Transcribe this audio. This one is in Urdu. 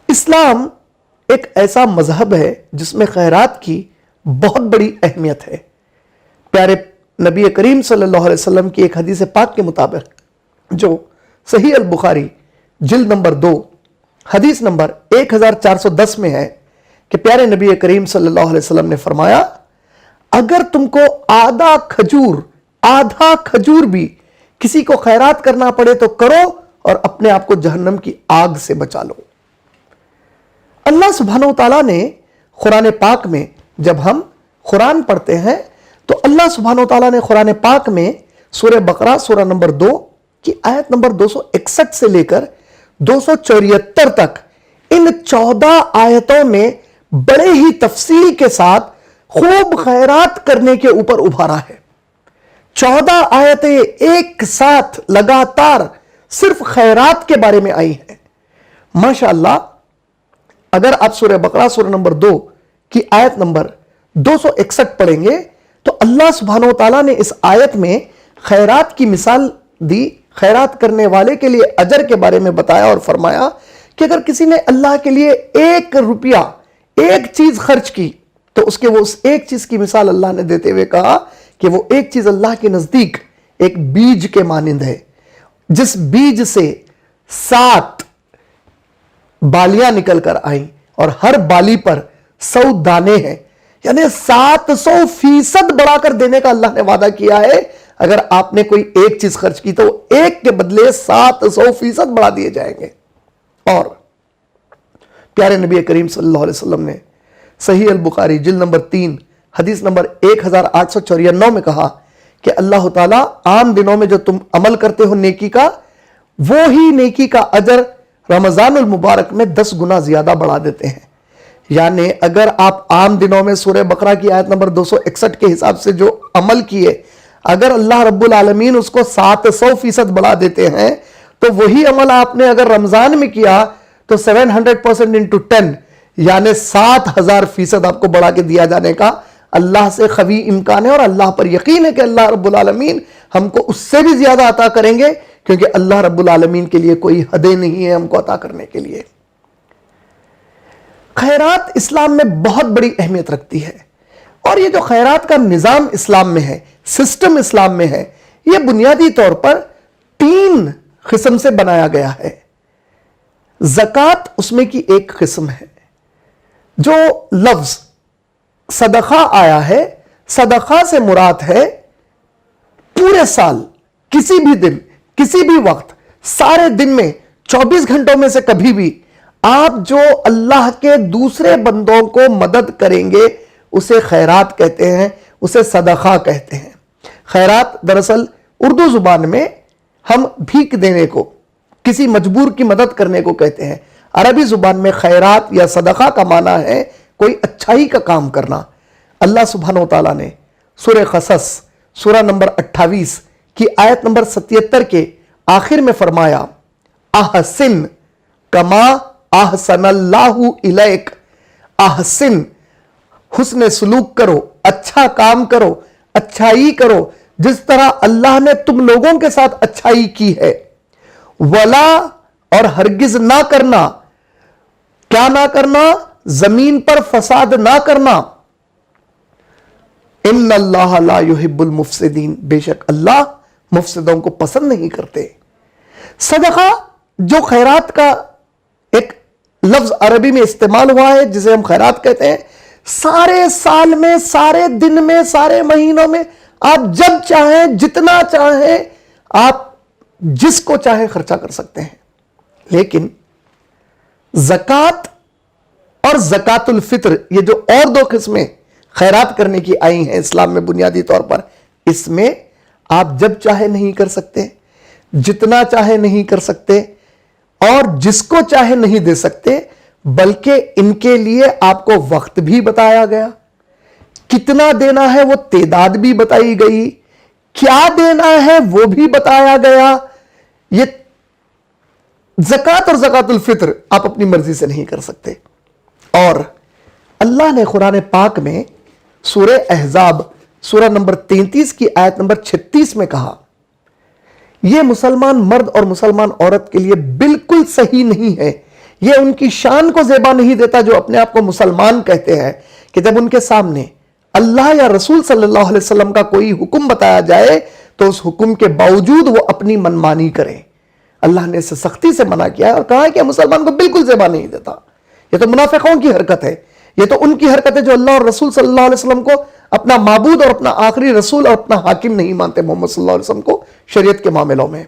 اسلام ایک ایسا مذہب ہے جس میں خیرات کی بہت بڑی اہمیت ہے۔ پیارے نبی کریم صلی اللہ علیہ وسلم کی ایک حدیث پاک کے مطابق جو صحیح البخاری جلد نمبر 2 حدیث نمبر 1410 میں ہے کہ پیارے نبی کریم صلی اللہ علیہ وسلم نے فرمایا، اگر تم کو آدھا کھجور بھی کسی کو خیرات کرنا پڑے تو کرو اور اپنے آپ کو جہنم کی آگ سے بچا لو۔ اللہ سبحانہ وتعالیٰ نے قرآن پاک میں جب ہم قرآن پڑھتے ہیں تو اللہ سبحانہ وتعالیٰ نے قرآن پاک میں سورہ بقرہ سورہ نمبر 2 کی آیت نمبر 261 سے لے کر 274 تک ان 14 آیتوں میں بڑے ہی تفصیل کے ساتھ خوب خیرات کرنے کے اوپر ابھارا ہے۔ 14 آیتیں ایک ساتھ لگاتار صرف خیرات کے بارے میں آئی ہیں۔ ماشاءاللہ اگر آپ سورہ بقرہ سورہ نمبر 2 کی آیت نمبر 261 پڑھیں گے تو اللہ سبحانہ وتعالیٰ نے اس آیت میں خیرات کی مثال دی، خیرات کرنے والے کے لیے اجر کے بارے میں بتایا اور فرمایا کہ اگر کسی نے اللہ کے لیے 1 روپیہ ایک چیز خرچ کی تو اس ایک چیز کی مثال اللہ نے دیتے ہوئے کہا کہ وہ ایک چیز اللہ کے نزدیک ایک بیج کے مانند ہے، جس بیج سے 7 بالیاں نکل کر آئیں اور ہر بالی پر 100 دانے ہیں، یعنی 700% بڑھا کر دینے کا اللہ نے وعدہ کیا ہے۔ اگر آپ نے کوئی ایک چیز خرچ کی تو ایک کے بدلے 700% بڑھا دیے جائیں گے۔ اور پیارے نبی کریم صلی اللہ علیہ وسلم نے صحیح البخاری جلد نمبر 3 حدیث نمبر 1894 میں کہا کہ اللہ تعالیٰ عام دنوں میں جو تم عمل کرتے ہو نیکی کا، وہی نیکی کا اجر رمضان المبارک میں 10 گنا زیادہ بڑھا دیتے ہیں۔ یعنی اگر آپ عام دنوں میں سورہ بقرہ کی آیت نمبر 261 کے حساب سے جو عمل کیے، اگر اللہ رب العالمین اس کو 700% بڑھا دیتے ہیں تو وہی عمل آپ نے اگر رمضان میں کیا تو 700% into 10 یعنی 7000% آپ کو بڑھا کے دیا جانے کا اللہ سے قوی امکان ہے، اور اللہ پر یقین ہے کہ اللہ رب العالمین ہم کو اس سے بھی زیادہ عطا کریں گے، کیونکہ اللہ رب العالمین کے لیے کوئی حدیں نہیں ہے ہم کو عطا کرنے کے لیے۔ خیرات اسلام میں بہت بڑی اہمیت رکھتی ہے، اور یہ جو خیرات کا نظام اسلام میں ہے، سسٹم اسلام میں ہے، یہ بنیادی طور پر 3 قسم سے بنایا گیا ہے۔ زکوٰۃ اس میں کی ایک قسم ہے۔ جو لفظ صدقہ آیا ہے، صدقہ سے مراد ہے پورے سال کسی بھی دن کسی بھی وقت سارے دن میں 24 گھنٹوں میں سے کبھی بھی آپ جو اللہ کے دوسرے بندوں کو مدد کریں گے اسے خیرات کہتے ہیں، اسے صدقہ کہتے ہیں۔ خیرات دراصل اردو زبان میں ہم بھیک دینے کو، کسی مجبور کی مدد کرنے کو کہتے ہیں۔ عربی زبان میں خیرات یا صدقہ کا معنی ہے کوئی اچھائی کا کام کرنا۔ اللہ سبحانہ وتعالیٰ نے سورہ قصص سورہ نمبر 28 کی آیت نمبر 77 کے آخر میں فرمایا، احسن کما احسن اللہ الیک، احسن حسن سلوک کرو، اچھا کام کرو، اچھائی کرو جس طرح اللہ نے تم لوگوں کے ساتھ اچھائی کی ہے۔ ولا اور ہرگز نہ کرنا، کیا نہ کرنا؟ زمین پر فساد نہ کرنا۔ ان اللہ لا يحب المفسدین، بے شک اللہ مفسدوں کو پسند نہیں کرتے۔ صدقہ جو خیرات کا ایک لفظ عربی میں استعمال ہوا ہے جسے ہم خیرات کہتے ہیں، سارے سال میں، سارے دن میں، سارے مہینوں میں آپ جب چاہیں جتنا چاہیں آپ جس کو چاہیں خرچہ کر سکتے ہیں۔ لیکن زکوٰۃ اور زکوٰۃ الفطر، یہ جو اور 2 قسمیں خیرات کرنے کی آئی ہیں اسلام میں بنیادی طور پر، اس میں آپ جب چاہے نہیں کر سکتے، جتنا چاہے نہیں کر سکتے، اور جس کو چاہے نہیں دے سکتے، بلکہ ان کے لیے آپ کو وقت بھی بتایا گیا، کتنا دینا ہے وہ تعداد بھی بتائی گئی، کیا دینا ہے وہ بھی بتایا گیا۔ یہ زکوٰۃ اور زکوٰۃ الفطر آپ اپنی مرضی سے نہیں کر سکتے۔ اور اللہ نے قرآن پاک میں سورہ احزاب سورہ نمبر 33 کی آیت نمبر 36 میں کہا، یہ مسلمان مرد اور مسلمان عورت کے لیے بالکل صحیح نہیں ہے یہ ان کی شان کو زیبا نہیں دیتا جو اپنے آپ کو مسلمان کہتے ہیں کہ جب ان کے سامنے اللہ یا رسول صلی اللہ علیہ وسلم کا کوئی حکم بتایا جائے تو اس حکم کے باوجود وہ اپنی منمانی کریں. اللہ نے اسے سختی سے منع کیا ہے اور کہا ہے کہ مسلمان کو بالکل زیبا نہیں دیتا. یہ تو منافقوں کی حرکت ہے. یہ تو ان کی حرکت ہے جو اللہ اور رسول صلی اللہ علیہ وسلم کو اپنا معبود اور اپنا آخری رسول اور اپنا حاکم نہیں مانتے, محمد صلی اللہ علیہ وسلم کو شریعت کے معاملوں میں.